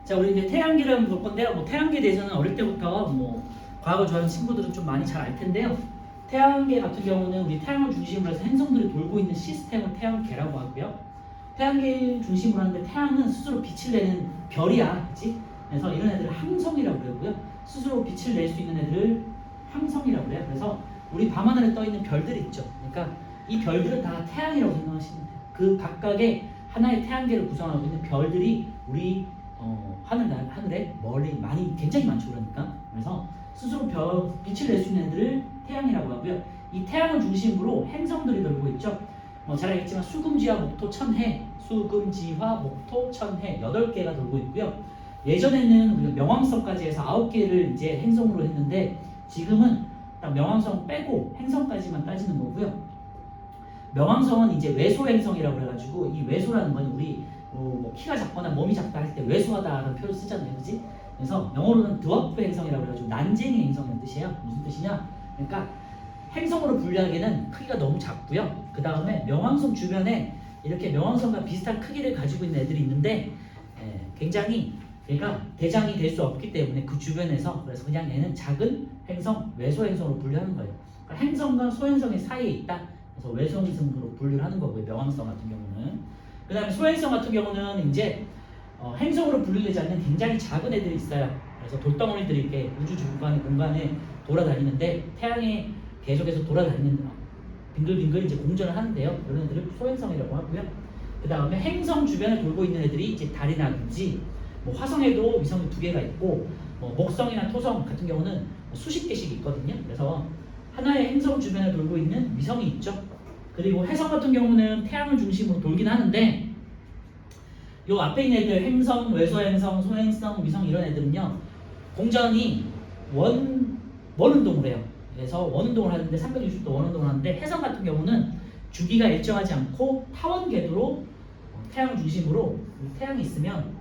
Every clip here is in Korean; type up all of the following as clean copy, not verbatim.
자, 우리 이제 태양계를 한번 볼 건데요. 뭐 태양계에 대해서는 어릴 때부터 뭐 과학을 좋아하는 친구들은 좀 많이 잘 알 텐데요. 태양계 같은 경우는 우리 태양을 중심으로 해서 행성들이 돌고 있는 시스템을 태양계라고 하고요. 태양계를 중심으로 하는데 태양은 스스로 빛을 내는 별이야, 그렇지? 그래서 이런 애들을 항성이라고 그러고요. 스스로 빛을 낼 수 있는 애들을 항성이라고 그래요. 그래서 우리 밤하늘에 떠 있는 별들이 있죠. 그러니까 이 별들은 다 태양이라고 생각하시면 돼요. 그 각각의 하나의 태양계를 구성하고 있는 별들이 우리 하늘에 멀리 많이 굉장히 많죠. 그래서 스스로 빛을 낼 수 있는 애들을 태양이라고 하고요. 이 태양을 중심으로 행성들이 돌고 있죠. 잘 알겠지만 수금지화, 목토, 천해, 수금지화, 목토, 천해 8개가 돌고 있고요. 예전에는 우리가 명왕성까지 해서 9개를 이제 행성으로 했는데 지금은 딱 명왕성 빼고 행성까지만 따지는 거고요. 명왕성은 이제 외소행성이라고 해가지고 이 외소라는 건 우리 뭐 키가 작거나 몸이 작다 할 때 외소하다라는 표현을 쓰잖아요, 그렇지? 그래서 영어로는 드워프 행성이라고 해가지고 난쟁이 행성이라는 뜻이에요. 무슨 뜻이냐? 그러니까 행성으로 분류하기에는 크기가 너무 작고요. 그 다음에 명왕성 주변에 이렇게 명왕성과 비슷한 크기를 가지고 있는 애들이 있는데 굉장히 얘가 대장이 될 수 없기 때문에 그 주변에서 그래서 그냥 얘는 작은 행성, 외소행성으로 분류하는 거예요. 그러니까 행성과 소행성의 사이에 있다. 그래서 외소행성으로 분류를 하는 거고요. 명왕성 같은 경우는. 그 다음에 소행성 같은 경우는 이제 행성으로 분류되지 않는 굉장히 작은 애들이 있어요. 그래서 돌덩어리들이 이렇게 우주 공간에 돌아다니는데 태양에 계속해서 돌아다니는 빙글빙글 이제 공전을 하는데요. 이런 애들을 소행성이라고 하고요. 그 다음에 행성 주변에 돌고 있는 애들이 이제 달이나 금지, 뭐 화성에도 위성이 2개가 있고, 뭐 목성이나 토성 같은 경우는 수십 개씩 있거든요. 그래서 하나의 행성 주변에 돌고 있는 위성이 있죠. 그리고 해성 같은 경우는 태양을 중심으로 돌긴 하는데 요 앞에 있는 애들 행성, 외소행성, 소행성, 위성 이런 애들은요 공전이 원운동을 해요. 그래서 원운동을 하는데 360도 원운동을 하는데 해성 같은 경우는 주기가 일정하지 않고 타원 궤도로 태양을 중심으로 태양이 있으면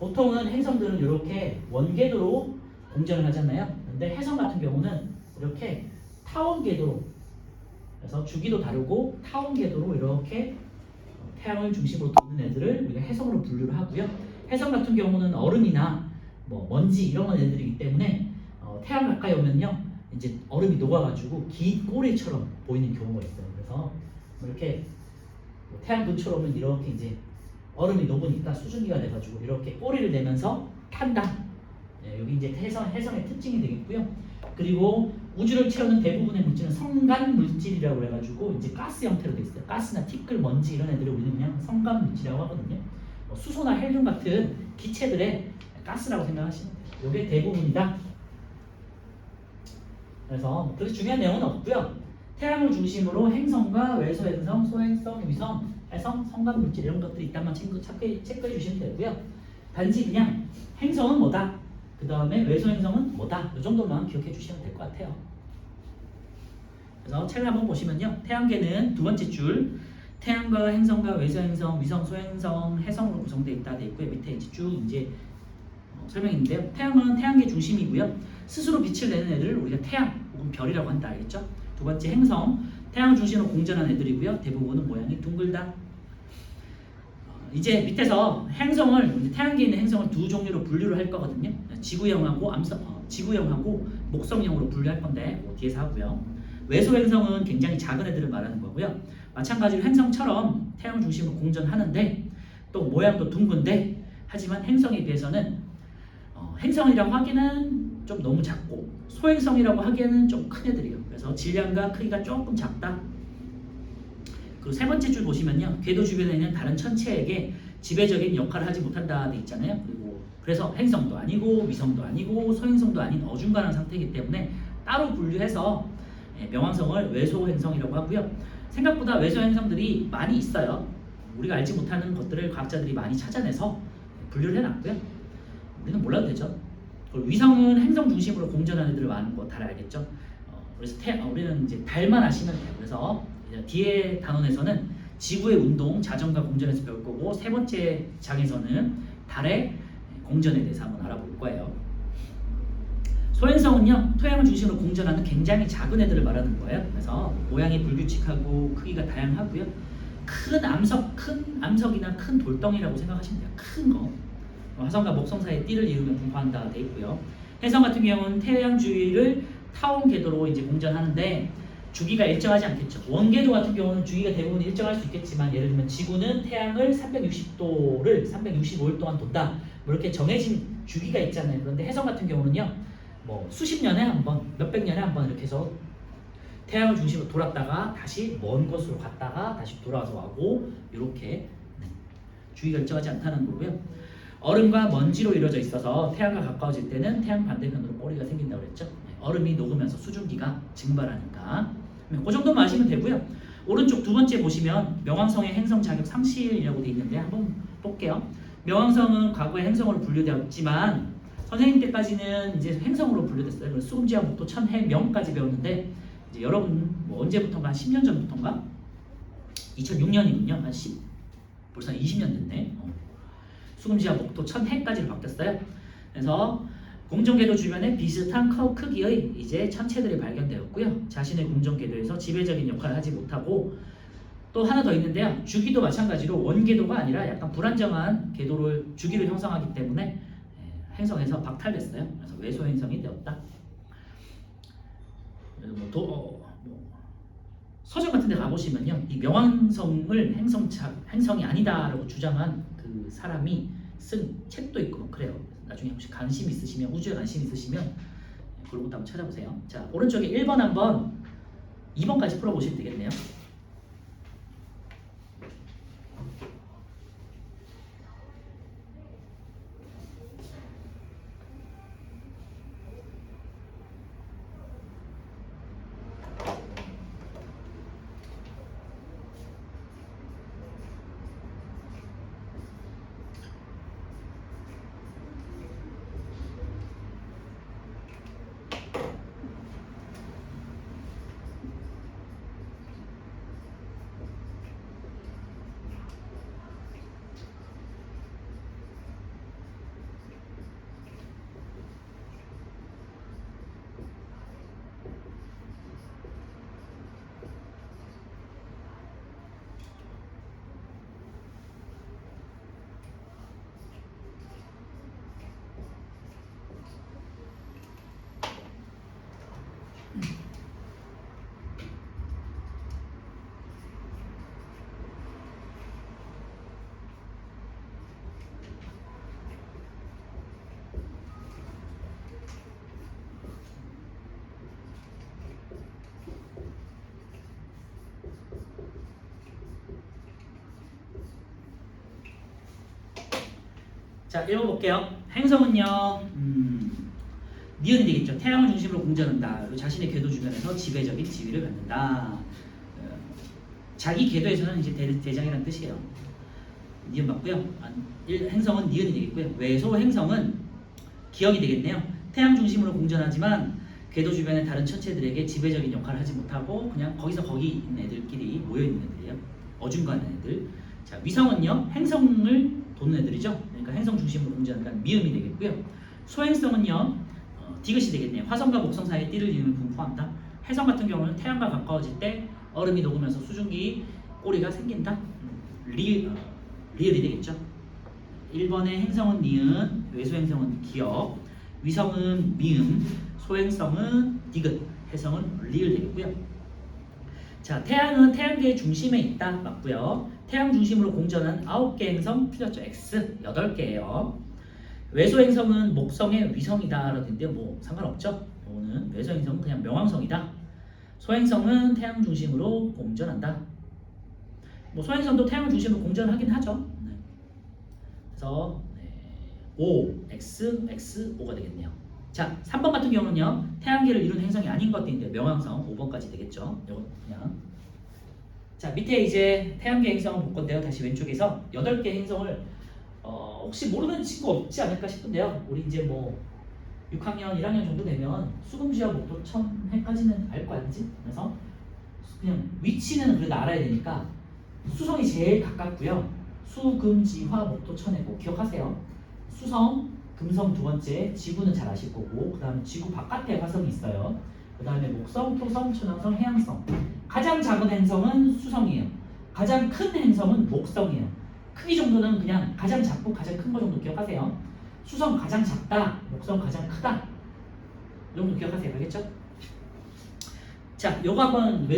보통은 행성들은 이렇게 원궤도로 공전을 하잖아요. 근데 해성 같은 경우는 이렇게 타원 궤도로 그래서 주기도 다르고 타원 궤도로 이렇게 태양을 중심으로 도는 애들을 우리가 해성으로 분류를 하고요. 해성 같은 경우는 얼음이나 뭐 먼지 이런 애들이기 때문에 태양 가까이 오면요 이제 얼음이 녹아가지고 긴 꼬리처럼 보이는 경우가 있어요. 그래서 이렇게 태양 근처로 오면 이렇게 이제 얼음이 녹으니까 수증기가 돼가지고 이렇게 꼬리를 내면서 탄다. 여기 이제 해성의 특징이 되겠고요. 그리고 우주를 채우는 대부분의 물질은 성간 물질이라고 해가지고 이제 가스 형태로 돼 있어요. 가스나 티끌, 먼지 이런 애들을 우리는 그냥 성간 물질이라고 하거든요. 수소나 헬륨 같은 기체들의 가스라고 생각하시면 돼요. 이게 대부분이다. 그래서 그렇게 중요한 내용은 없고요. 태양을 중심으로 행성과 외소행성, 소행성, 위성, 해성, 성간 물질 이런 것들이 있다만 체크해 주시면 되고요. 단지 그냥 행성은 뭐다, 그 다음에 외소행성은 뭐다, 이 정도만 기억해 주시면 될 것 같아요. 그래서 책을 한번 보시면요. 태양계는 두 번째 줄 태양과 행성과 외소행성, 위성, 소행성, 해성으로 구성되어 있다 돼 있고요. 밑에 이제 쭉 이제 설명인데요. 태양은 태양계 중심이고요. 스스로 빛을 내는 애들을 우리가 태양 혹은 별이라고 한다, 알겠죠? 두 번째 행성, 태양을 중심으로 공전한 애들이고요. 대부분은 모양이 둥글다. 이제 밑에서 행성을 태양계에 있는 행성을 두 종류로 분류를 할 거거든요. 지구형하고 지구형하고 목성형으로 분류할 건데 뒤에서 하고요. 외소행성은 굉장히 작은 애들을 말하는 거고요. 마찬가지로 행성처럼 태양을 중심으로 공전하는데 또 모양도 둥근데 하지만 행성에 비해서는 행성이라고 하기는 좀 너무 작고 소행성이라고 하기에는 좀 큰 애들이에요. 그래서 질량과 크기가 조금 작다. 그리고 세 번째 줄 보시면요. 궤도 주변에 있는 다른 천체에게 지배적인 역할을 하지 못한다 돼 있잖아요. 그래서 행성도 아니고 위성도 아니고 소행성도 아닌 어중간한 상태이기 때문에 따로 분류해서 명왕성을 외소행성이라고 하고요. 생각보다 외소행성들이 많이 있어요. 우리가 알지 못하는 것들을 과학자들이 많이 찾아내서 분류를 해놨고요. 우리는 몰라도 되죠. 그리고 위성은 행성 중심으로 공전하는 애들을 많은 거 다 알겠죠. 그래서 우리는 이제 달만 아시면 돼요. 그래서 뒤에 단원에서는 지구의 운동, 자전과 공전에서 배울 거고 세 번째 장에서는 달의 공전에 대해서 한번 알아볼 거예요. 소행성은요, 토양을 중심으로 공전하는 굉장히 작은 애들을 말하는 거예요. 그래서 모양이 불규칙하고 크기가 다양하고요. 큰 암석이나 큰 돌덩이라고 생각하시면 돼요. 큰 거. 화성과 목성 사이의 띠를 이루면 분포한다 돼 있고요. 혜성 같은 경우는 태양 주위를 타원 궤도로 이제 공전하는데 주기가 일정하지 않겠죠. 원궤도 같은 경우는 주기가 대부분 일정할 수 있겠지만 예를 들면 지구는 태양을 360도를 365일 동안 돈다. 뭐 이렇게 정해진 주기가 있잖아요. 그런데 혜성 같은 경우는요. 뭐 수십 년에 한 번, 몇백 년에 한 번 이렇게 해서 태양을 중심으로 돌았다가 다시 먼 곳으로 갔다가 다시 돌아와서 와고 이렇게 주기가 일정하지 않다는 거고요. 얼음과 먼지로 이루어져 있어서 태양과 가까워질 때는 태양 반대편으로 꼬리가 생긴다고 그랬죠. 얼음이 녹으면서 수증기가 증발하니까 그 정도만 아시면 되고요. 오른쪽 두 번째 보시면 명왕성의 행성 자격 상실이라고 되어 있는데 한번 볼게요. 명왕성은 과거에 행성으로 분류되었지만 선생님 때까지는 이제 행성으로 분류됐어요. 수금지와 목토 천해 명까지 배웠는데 이제 여러분 뭐 언제부턴가 한 10년 전부터인가 2006년이군요. 한 10, 벌써 20년 됐네. 수금지와 목토 천해까지로 바뀌었어요. 그래서 공정궤도 주변에 비슷한 크기의 이제 천체들이 발견되었고요. 자신의 공정궤도에서 지배적인 역할을 하지 못하고 또 하나 더 있는데요. 주기도 마찬가지로 원궤도가 아니라 약간 불안정한 궤도를 주기를 형성하기 때문에 행성에서 박탈됐어요. 그래서 외소 행성이 되었다. 서점 같은 데 가보시면요. 이 명왕성을 행성이 아니다라고 주장한 그 사람이 쓴 책도 있고 뭐 그래요. 나중에 혹시 관심 있으시면 우주에 관심 있으시면 그런 것도 한번 찾아보세요. 자, 오른쪽에 1번 한번 2번까지 풀어보시면 되겠네요. 자, 읽어볼게요. 행성은요, 니은이 되겠죠. 태양을 중심으로 공전한다. 그리고 자신의 궤도 주변에서 지배적인 지위를 갖는다. 자기 궤도에서는 이제 대장이라는 뜻이에요. 니은 맞고요. 행성은 니은이 되겠고요. 외소 행성은 기억이 되겠네요. 태양 중심으로 공전하지만 궤도 주변의 다른 천체들에게 지배적인 역할을 하지 못하고 그냥 거기서 거기 있는 애들끼리 모여있는 애들이에요. 어중간한 애들. 자, 위성은요, 행성을 도는 애들이죠. 그러니까 행성 중심으로 공전하니까 미음이 되겠고요. 소행성은요, 디귿이 되겠네요. 화성과 목성 사이에 띠를 이루면 분포한다. 해성 같은 경우는 태양과 가까워질 때 얼음이 녹으면서 수증기 꼬리가 생긴다. 리을이 되겠죠. 1번의 행성은 니은, 외소행성은 기역, 위성은 미음, 소행성은 디귿, 해성은 리을 되겠고요. 자, 태양은 태양계의 중심에 있다. 맞고요. 태양 중심으로 공전한 9개 행성 틀렸죠. X 8개예요. 외소 행성은 목성의 위성이다 라는데 뭐 상관없죠. 이거는 외소 행성은 그냥 명왕성이다. 소행성은 태양 중심으로 공전한다. 뭐 소행성도 태양 중심으로 공전하긴 하죠. 네. 그래서 O, X, X, O가 되겠네요. 자, 3번 같은 경우는요. 태양계를 이룬 행성이 아닌 것도 있는데 명왕성 5번까지 되겠죠. 이거 그냥. 자, 밑에 이제 태양계 행성을 볼 건데요. 다시 왼쪽에서 8개 행성을 혹시 모르는 친구 없지 않을까 싶은데요. 우리 이제 뭐 6학년, 1학년 정도 되면 수금지와 목토 천해까지는 알 거 아니지? 그래서 그냥 위치는 그래도 알아야 되니까 수성이 제일 가깝고요. 수금지화 목토 천해 꼭 기억하세요. 수성, 금성 두 번째, 지구는 잘 아실 거고 그 다음에 지구 바깥에 화성이 있어요. 그 다음에 목성, 토성, 천왕성, 해왕성. 가장 작은 행성은 수성이에요. 가장 큰 행성은 목성이에요. 크기 정도는 그냥 가장 작고 가장 큰 거 정도 기억하세요. 수성 가장 작다, 목성 가장 크다. 이 정도 기억하세요. 알겠죠? 자, 요거 한번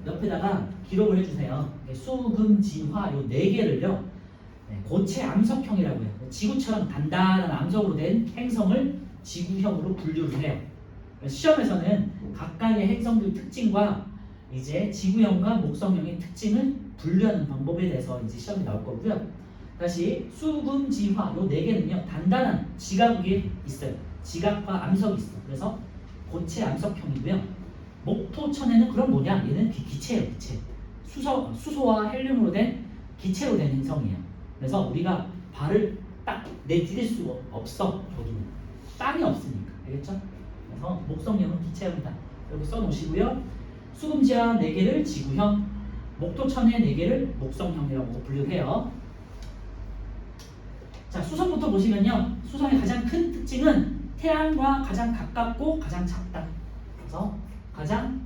옆에다가 기록을 해주세요. 수금지화 요 네 개를요, 고체 암석형이라고 해요. 지구처럼 단단한 암석으로 된 행성을 지구형으로 분류를 해요. 시험에서는 각각의 행성들 특징과 이제 지구형과 목성형의 특징을 분류하는 방법에 대해서 이제 시험이 나올 거고요. 다시 수금지화 요 네 개는요, 단단한 지각이 있어요. 지각과 암석이 있어. 그래서 고체 암석형이고요. 목토천에는 그럼 뭐냐? 얘는 기체예요, 기체. 수소와 헬륨으로 된 기체로 된 행성이에요. 그래서 우리가 발을 딱 내디딜 수가 없어. 저기는 땅이 없으니까. 알겠죠? 그래서 목성형은 기체형이다. 여기 써놓으시고요. 수금지화 4개를 지구형, 목토천의 4개를 목성형이라고 분류해요. 자, 수성부터 보시면요. 수성의 가장 큰 특징은 태양과 가장 가깝고 가장 작다. 그래서 가장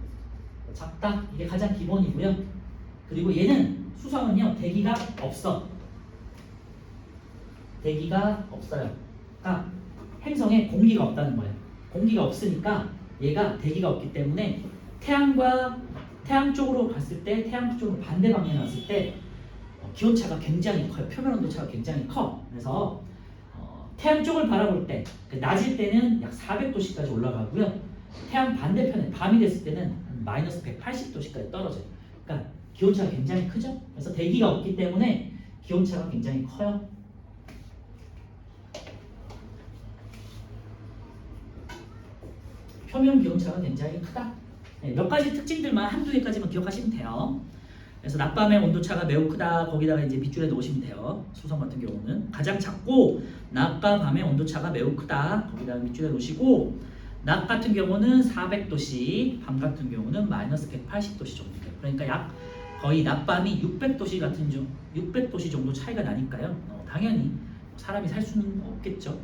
작다. 이게 가장 기본이고요. 그리고 얘는 수성은요, 대기가 없어. 대기가 없어요. 그러니까 행성에 공기가 없다는 거예요. 공기가 없으니까 얘가 대기가 없기 때문에 태양 쪽으로 갔을 때, 태양 쪽으로 반대 방향에 왔을 때 기온차가 굉장히 커요. 표면 온도차가 굉장히 커. 그래서 태양 쪽을 바라볼 때, 낮일 때는 약 400도씨까지 올라가고요. 태양 반대편에 밤이 됐을 때는 마이너스 180도씨까지 떨어져요. 그러니까 기온차가 굉장히 크죠. 그래서 대기가 없기 때문에 기온차가 굉장히 커요. 표면 기온차가 굉장히 크다. 몇 가지 특징들만 한두 개까지만 기억하시면 돼요. 그래서 낮밤의 온도차가 매우 크다. 거기다가 이제 밑줄에 놓으시면 돼요. 수성 같은 경우는 가장 작고 낮과 밤의 온도차가 매우 크다. 거기다가 밑줄에 놓으시고, 낮 같은 경우는 400도씨, 밤 같은 경우는 마이너스 180도씨 정도 돼요. 그러니까 약 거의 낮밤이 600도씨 정도 차이가 나니까요. 당연히 사람이 살 수는 없겠죠.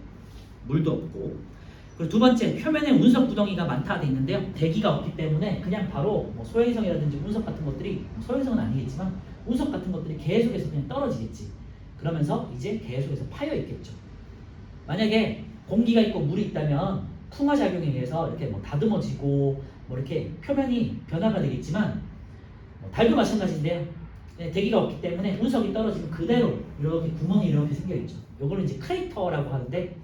물도 없고. 그리고 두 번째, 표면에 운석 구덩이가 많다 돼 있는데요. 대기가 없기 때문에 그냥 바로 소행성이라든지 운석 같은 것들이, 소행성은 아니겠지만 운석 같은 것들이 계속해서 그냥 떨어지겠지. 그러면서 이제 계속해서 파여 있겠죠. 만약에 공기가 있고 물이 있다면 풍화 작용에 의해서 이렇게 다듬어지고 이렇게 표면이 변화가 되겠지만, 달도 마찬가지인데요. 대기가 없기 때문에 운석이 떨어지면 그대로 이렇게 구멍이 이렇게 생겨 있죠. 요거는 이제 크레이터라고 하는데,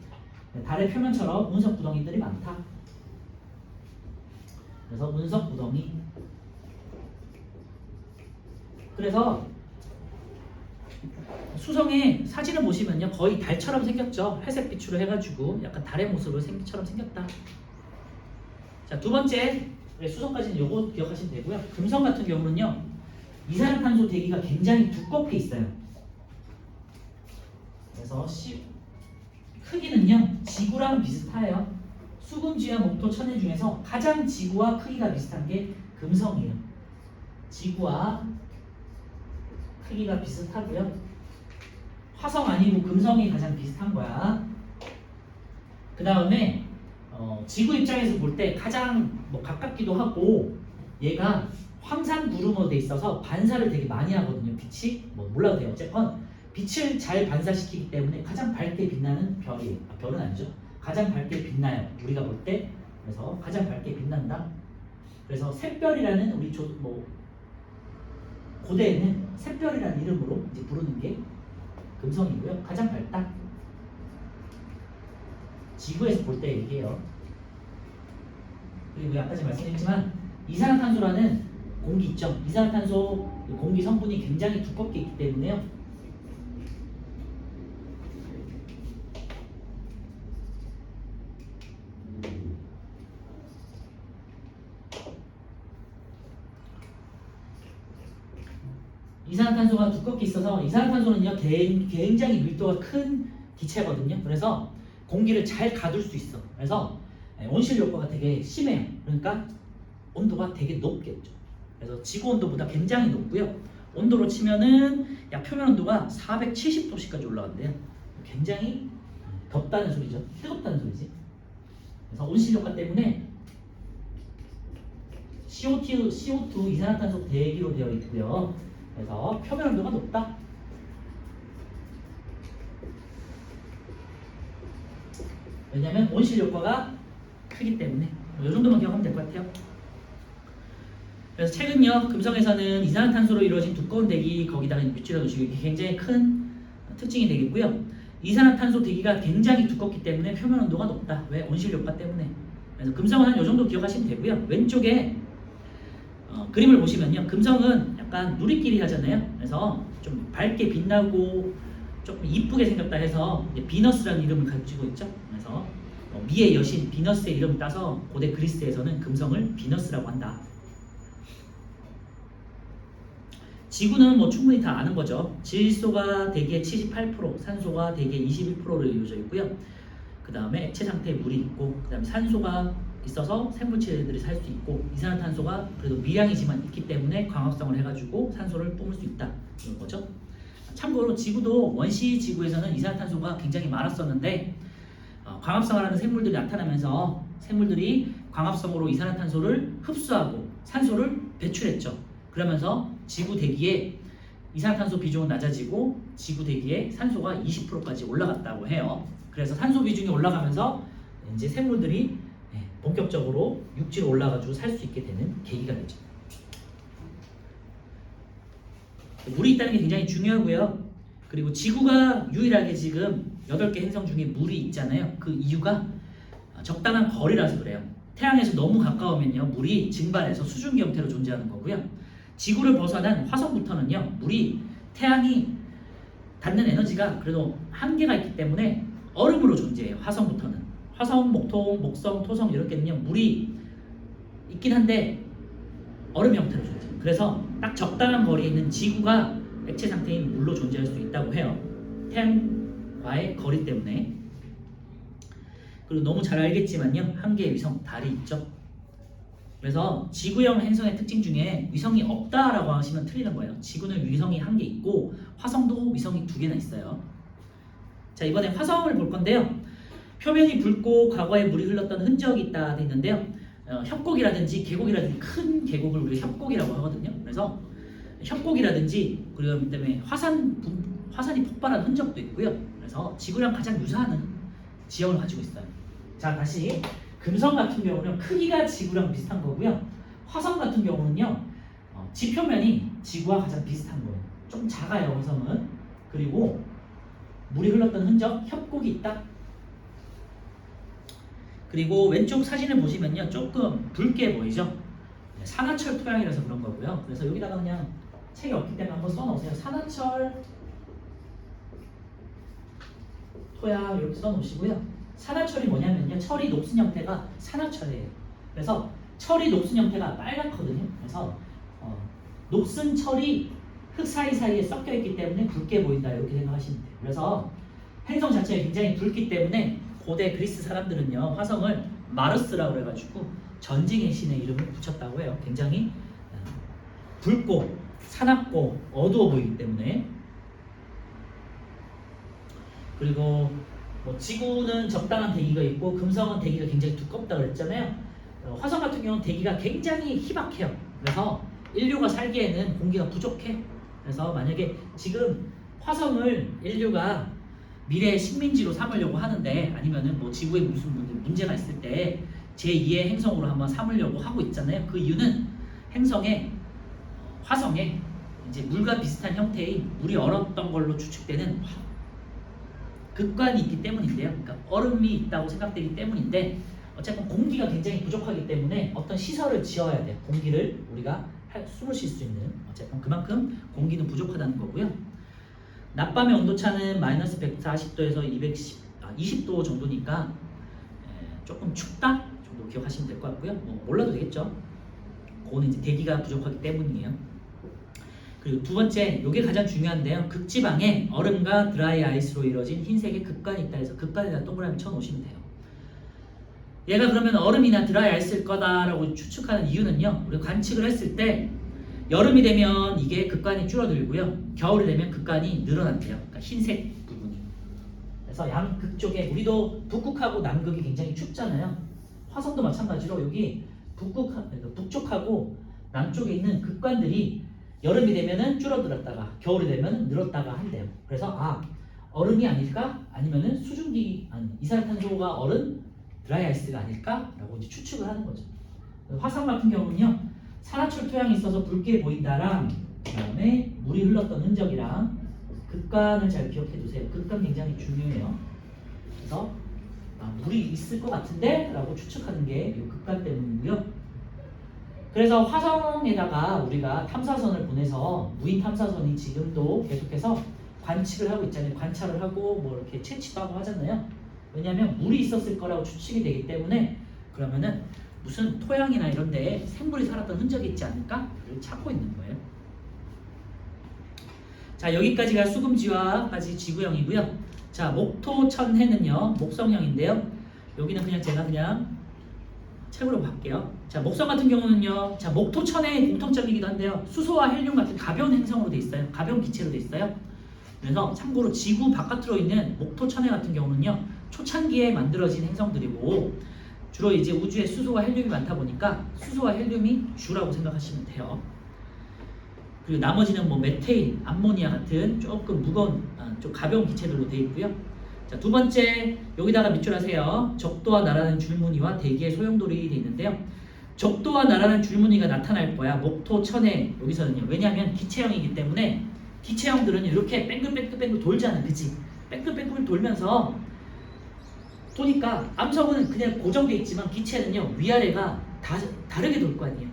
달의 표면처럼 운석 구덩이들이 많다. 그래서 운석 구덩이. 그래서 수성의 사진을 보시면요, 거의 달처럼 생겼죠. 회색 빛으로 해가지고 약간 달의 모습을 처럼 생겼다. 자, 두 번째, 수성까지는 요거 기억하시면 되고요. 금성 같은 경우는요, 이산화탄소 대기가 굉장히 두껍게 있어요. 그래서 크기는요, 지구랑 비슷해요. 수금지와 목토 천해 중에서 가장 지구와 크기가 비슷한 게 금성이에요. 지구와 크기가 비슷하고요. 화성 아니고 금성이 가장 비슷한 거야. 그 다음에 지구 입장에서 볼 때 가장 가깝기도 하고, 얘가 황산 구름으로 돼 있어서 반사를 되게 많이 하거든요. 빛이 몰라도 돼요. 어쨌건 빛을 잘 반사시키기 때문에 가장 밝게 빛나는 별이에요. 별은 아니죠. 가장 밝게 빛나요. 우리가 볼 때. 그래서 가장 밝게 빛난다. 그래서 샛별이라는 우리 고대에는 샛별이라는 이름으로 이제 부르는 게 금성이고요. 가장 밝다. 지구에서 볼 때 얘기해요. 그리고 아까지 말씀드렸지만 이산화탄소라는 공기 있죠. 이산화탄소 공기 성분이 굉장히 두껍게 있기 때문에요. 이산화탄소가 두껍게 있어서, 이산화탄소는요 굉장히 밀도가 큰 기체거든요. 그래서 공기를 잘 가둘 수 있어. 그래서 온실 효과가 되게 심해요. 그러니까 온도가 되게 높겠죠. 그래서 지구 온도보다 굉장히 높고요. 온도로 치면은 약 표면 온도가 470도씨까지 올라간대요. 굉장히 덥다는 소리죠. 뜨겁다는 소리지. 그래서 온실 효과 때문에 CO2 이산화탄소 대기로 되어 있고요. 그래서 표면 온도가 높다. 왜냐하면 온실 효과가 크기 때문에. 이 정도만 기억하면 될 것 같아요. 그래서 최근요 금성에서는 이산화탄소로 이루어진 두꺼운 대기 거기다가 뮤질러 놓으시고 이게 굉장히 큰 특징이 되겠고요. 이산화탄소 대기가 굉장히 두껍기 때문에 표면 온도가 높다. 왜? 온실 효과 때문에. 그래서 금성은 한 이 정도 기억하시면 되고요. 왼쪽에 그림을 보시면요, 금성은 약간 누리끼리 하잖아요. 그래서 좀 밝게 빛나고 조금 이쁘게 생겼다 해서 이제 비너스라는 이름을 가지고 있죠. 그래서 미의 여신 비너스의 이름을 따서 고대 그리스에서는 금성을 비너스라고 한다. 지구는 뭐 충분히 다 아는 거죠. 질소가 대기의 78%, 산소가 대기의 21%로 이루어져 있고요. 그 다음에 액체 상태에 물이 있고, 그 다음에 산소가 있어서 생물체들이 살 수 있고, 이산화탄소가 그래도 미량이지만 있기 때문에 광합성을 해가지고 산소를 뿜을 수 있다. 이런 거죠. 참고로 지구도 원시 지구에서는 이산화탄소가 굉장히 많았었는데 광합성을 하는 생물들이 나타나면서 생물들이 광합성으로 이산화탄소를 흡수하고 산소를 배출했죠. 그러면서 지구 대기에 이산화탄소 비중은 낮아지고 지구 대기에 산소가 20%까지 올라갔다고 해요. 그래서 산소 비중이 올라가면서 이제 생물들이 본격적으로 육지로 올라가지고 살 수 있게 되는 계기가 되죠. 물이 있다는 게 굉장히 중요하고요. 그리고 지구가 유일하게 지금 8개 행성 중에 물이 있잖아요. 그 이유가 적당한 거리라서 그래요. 태양에서 너무 가까우면요, 물이 증발해서 수증기 형태로 존재하는 거고요. 지구를 벗어난 화성부터는요, 물이 태양이 닿는 에너지가 그래도 한계가 있기 때문에 얼음으로 존재해요. 화성부터는. 화성, 목토, 목성, 토성 이렇게는요, 물이 있긴 한데 얼음 형태로 존재해요. 그래서 딱 적당한 거리에 있는 지구가 액체 상태인 물로 존재할 수 있다고 해요. 태양과의 거리 때문에. 그리고 너무 잘 알겠지만요, 한 개의 위성, 달이 있죠. 그래서 지구형 행성의 특징 중에 위성이 없다라고 하시면 틀리는 거예요. 지구는 위성이 한 개 있고 화성도 위성이 2개나 있어요. 자, 이번에 화성을 볼 건데요. 표면이 붉고 과거에 물이 흘렀던 흔적이 있다 돼 있는데요. 협곡이라든지 계곡이라든지 큰 계곡을 우리가 협곡이라고 하거든요. 그래서 협곡이라든지 그리고 그다음에 화산이 폭발한 흔적도 있고요. 그래서 지구랑 가장 유사한 지형을 가지고 있어요. 자, 다시 금성 같은 경우는 크기가 지구랑 비슷한 거고요. 화성 같은 경우는요, 지표면이 지구와 가장 비슷한 거예요. 좀 작아요, 화성은. 그리고 물이 흘렀던 흔적, 협곡이 있다. 그리고 왼쪽 사진을 보시면요, 조금 붉게 보이죠? 산화철 토양이라서 그런 거고요. 그래서 여기다가 그냥 책이 없기 때문에 한번 써놓으세요. 산화철 토양 이렇게 써놓으시고요. 산화철이 뭐냐면요, 철이 녹슨 형태가 산화철이에요. 그래서 철이 녹슨 형태가 빨갛거든요. 그래서 녹슨 철이 흙 사이사이에 섞여 있기 때문에 붉게 보인다, 이렇게 생각하시면 돼요. 그래서 행성 자체가 굉장히 붉기 때문에 고대 그리스 사람들은요, 화성을 마르스라고 그래가지고 전쟁의 신의 이름을 붙였다고 해요. 굉장히 붉고 사납고 어두워 보이기 때문에. 그리고 뭐 지구는 적당한 대기가 있고 금성은 대기가 굉장히 두껍다고 그랬잖아요. 화성 같은 경우는 대기가 굉장히 희박해요. 그래서 인류가 살기에는 공기가 부족해. 그래서 만약에 지금 화성을 인류가 미래의 식민지로 삼으려고 하는데, 아니면은 뭐 지구에 무슨 문제가 있을 때 제2의 행성으로 한번 삼으려고 하고 있잖아요. 그 이유는 화성에 이제 물과 비슷한 형태의 물이 얼었던 걸로 추측되는 극관이 있기 때문인데요. 그러니까 얼음이 있다고 생각되기 때문인데, 어쨌든 공기가 굉장히 부족하기 때문에 어떤 시설을 지어야 돼요. 공기를 우리가 숨을 쉴 수 있는. 어쨌든 그만큼 공기는 부족하다는 거고요. 낮밤의 온도차는 마이너스 140도에서 20도 정도니까 조금 춥다 정도 기억하시면 될 것 같고요. 뭐 몰라도 되겠죠. 그거는 이제 대기가 부족하기 때문이에요. 그리고 두 번째, 이게 가장 중요한데요. 극지방에 얼음과 드라이 아이스로 이루어진 흰색의 극관이 있다 해서 극관에다 동그라미 쳐놓으시면 돼요. 얘가 그러면 얼음이나 드라이 아이스일 거다라고 추측하는 이유는요, 우리가 관측을 했을 때 여름이 되면 이게 극관이 줄어들고요, 겨울이 되면 극관이 늘어난대요. 그러니까 흰색 부분이. 그래서 양극 쪽에, 우리도 북극하고 남극이 굉장히 춥잖아요. 화성도 마찬가지로 여기 북쪽하고 남쪽에 있는 극관들이 여름이 되면은 줄어들었다가 겨울이 되면 늘었다가 한대요. 그래서 얼음이 아닐까? 아니면은 수증기 아니 이산화탄소가 얼은 드라이 아이스가 아닐까라고 이제 추측을 하는 거죠. 화산 같은 경우는요, 산화철 토양이 있어서 붉게 보인다랑 그다음에 물이 흘렀던 흔적이랑 극간을 잘 기억해 두세요. 극간 굉장히 중요해요. 그래서 물이 있을 것 같은데? 라고 추측하는 게 이 극간 때문이고요. 그래서 화성에다가 우리가 탐사선을 보내서 무인 탐사선이 지금도 계속해서 관측을 하고 있잖아요. 관찰을 하고 뭐 이렇게 채취도 하고 하잖아요. 왜냐하면 물이 있었을 거라고 추측이 되기 때문에 그러면은 무슨 토양이나 이런 데에 생물이 살았던 흔적이 있지 않을까? 를 찾고 있는 거예요. 자, 여기까지가 수금지화까지 지구형이고요. 자, 목토천해는요, 목성형인데요. 여기는 그냥 책으로 갈게요. 자, 목성 같은 경우는요, 자, 목토천해의 공통점이기도 한데요. 수소와 헬륨 같은 가벼운 행성으로 돼 있어요. 가벼운 기체로 돼 있어요. 그래서 참고로 지구 바깥으로 있는 목토천해 같은 경우는요, 초창기에 만들어진 행성들이고 주로 이제 우주에 수소와 헬륨이 많다 보니까 수소와 헬륨이 주라고 생각하시면 돼요. 그리고 나머지는 뭐 메테인, 암모니아 같은 조금 무거운, 좀 가벼운 기체들로 되어 있고요. 자, 두 번째 여기다가 밑줄하세요. 적도와 나라는 줄무늬와 대기의 소용돌이 되어 있는데요. 적도와 나라는 줄무늬가 나타날 거야. 목토천해 여기서는요. 왜냐하면 기체형이기 때문에 기체형들은 이렇게 뺑글뺑글 돌잖아, 그치? 뺑글뺑글 돌면서 도니까 암석은 그냥 고정돼 있지만 기체는요 위아래가 다 다르게 돌 거 아니에요.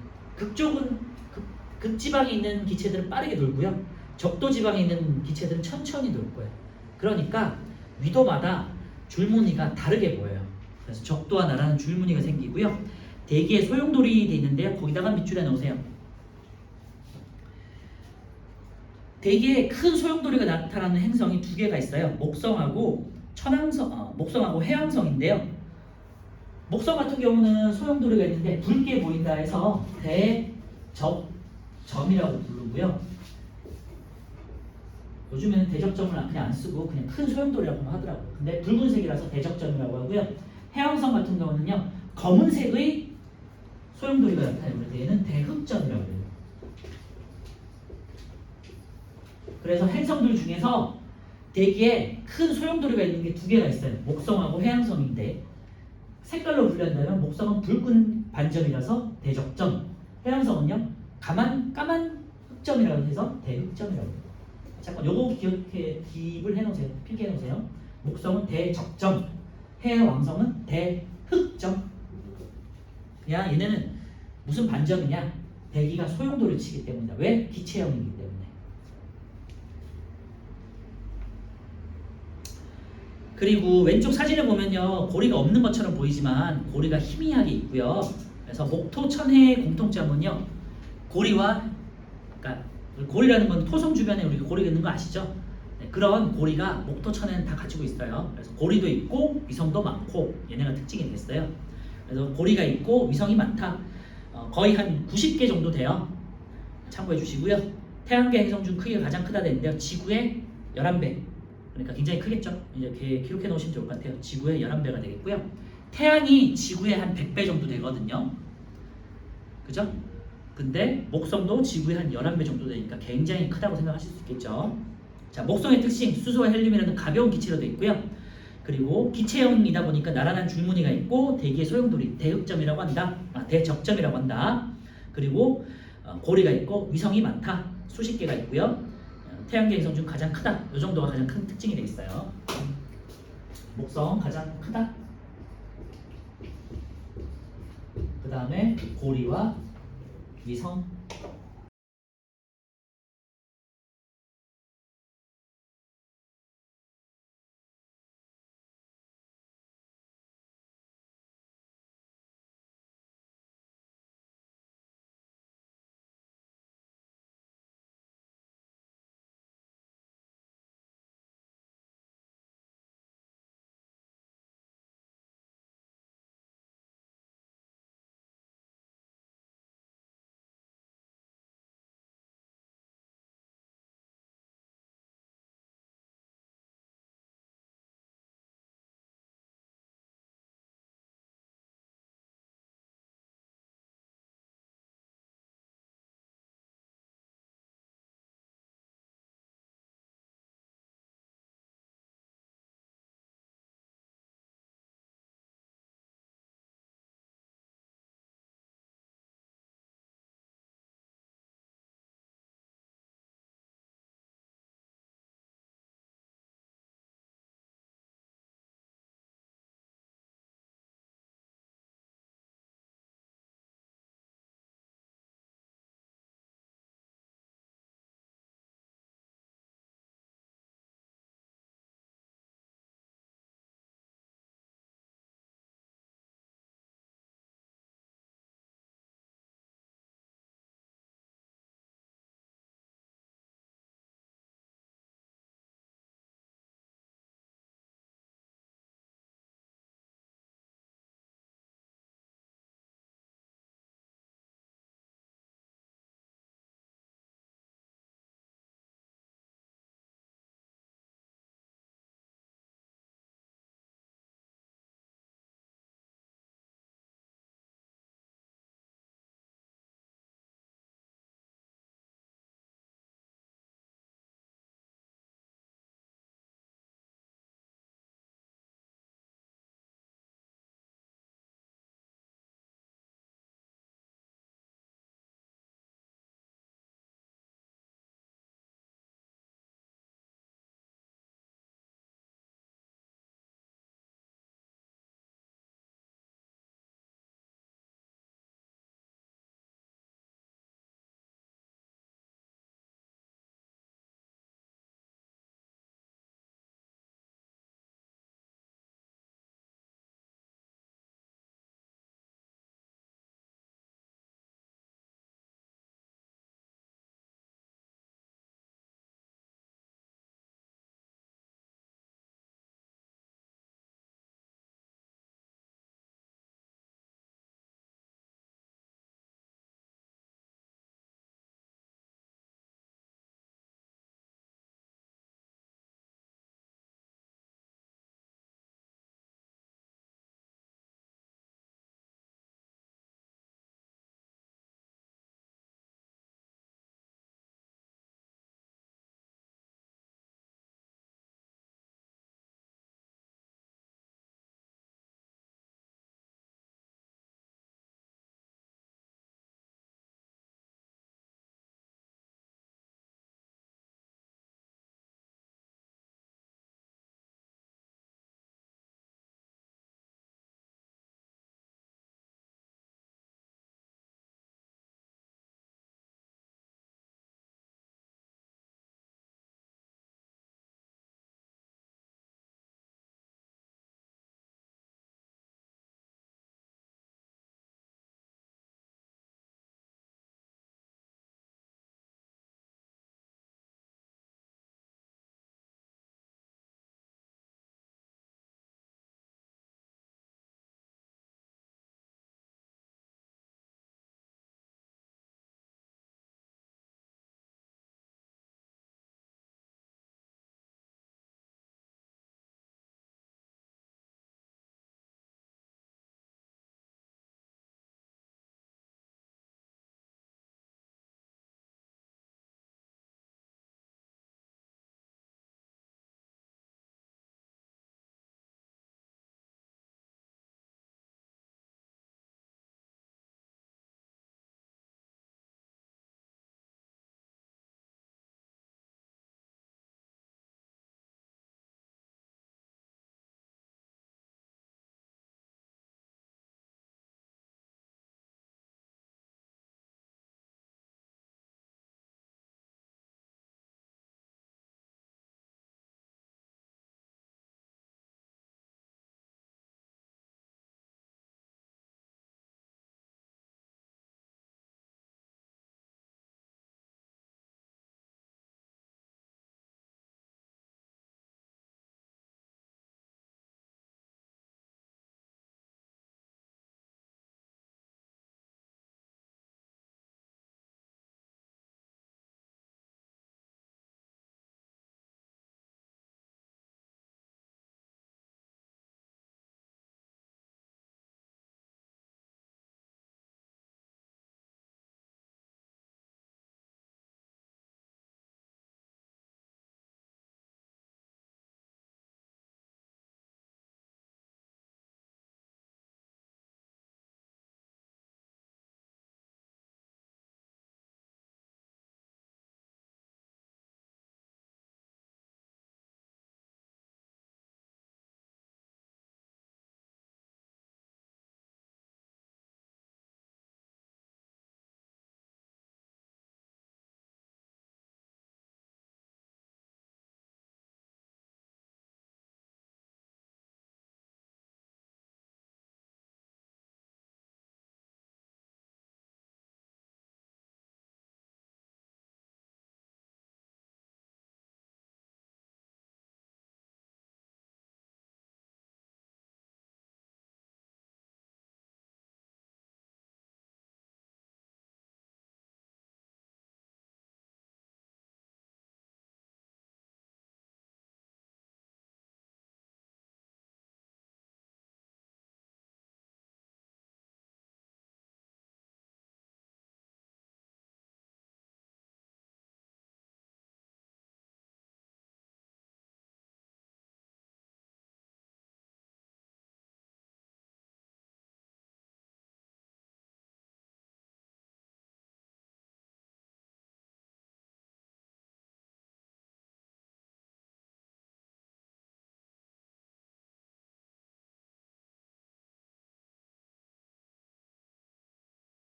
극지방에 있는 기체들은 빠르게 돌고요. 적도 지방에 있는 기체들은 천천히 돌 거예요. 그러니까 위도마다 줄무늬가 다르게 보여요. 그래서 적도와 나라는 줄무늬가 생기고요. 대기에 소용돌이 돼 있는데요. 거기다가 밑줄에 넣으세요. 대기에 큰 소용돌이가 나타나는 행성이 두 개가 있어요. 목성하고 목성하고 해왕성인데요. 목성 같은 경우는 소용돌이가 있는데 붉게 보인다 해서 대적점이라고 부르고요. 요즘에는 대적점을 그냥 안 쓰고 그냥 큰 소용돌이라고 하더라고요. 근데 붉은색이라서 대적점이라고 하고요. 해왕성 같은 경우는요, 검은색의 소용돌이가 나타나는데 얘는 대흑점이라고 해요. 그래서 행성들 중에서 대기에 큰 소용돌이가 있는 게 두 개가 있어요. 목성하고 해왕성인데 색깔로 분류한다면 목성은 붉은 반점이라서 대적점, 해왕성은요 까만 흑점이라고 해서 대흑점이라고 해요. 잠깐 요거 기입을 해놓으세요. 필기해 놓으세요. 목성은 대적점, 해왕성은 대흑점. 야, 얘네는 무슨 반점이냐? 대기가 소용돌이를 치기 때문이다. 왜? 기체형이기 때문에. 그리고 왼쪽 사진을 보면요, 고리가 없는 것처럼 보이지만 고리가 희미하게 있고요. 그래서 목토천해의 공통점은요, 고리라는 건 토성 주변에 우리가 고리가 있는 거 아시죠? 네, 그런 고리가 목토천해는 다 가지고 있어요. 그래서 고리도 있고 위성도 많고 얘네가 특징이 됐어요. 그래서 고리가 있고 위성이 많다. 거의 한 90개 정도 돼요. 참고해 주시고요. 태양계 행성 중 크기가 가장 크다 되는데요. 지구의 11배. 그러니까 굉장히 크겠죠. 이렇게 기록해 놓으시면 좋을 것 같아요. 지구의 11배가 되겠고요. 태양이 지구의 한 100배 정도 되거든요. 그죠? 근데 목성도 지구의 한 11배 정도 되니까 굉장히 크다고 생각하실 수 있겠죠. 자, 목성의 특징, 수소와 헬륨이라는 가벼운 기체로 되어 있고요. 그리고 기체형이다 보니까 나란한 줄무늬가 있고 대기의 소용돌이, 대흑점이라고 한다. 대적점이라고 한다. 그리고 고리가 있고 위성이 많다. 수십 개가 있고요. 태양계 행성 중 가장 크다. 이 정도가 가장 큰 특징이 되겠어요. 목성 가장 크다. 그 다음에 고리와 위성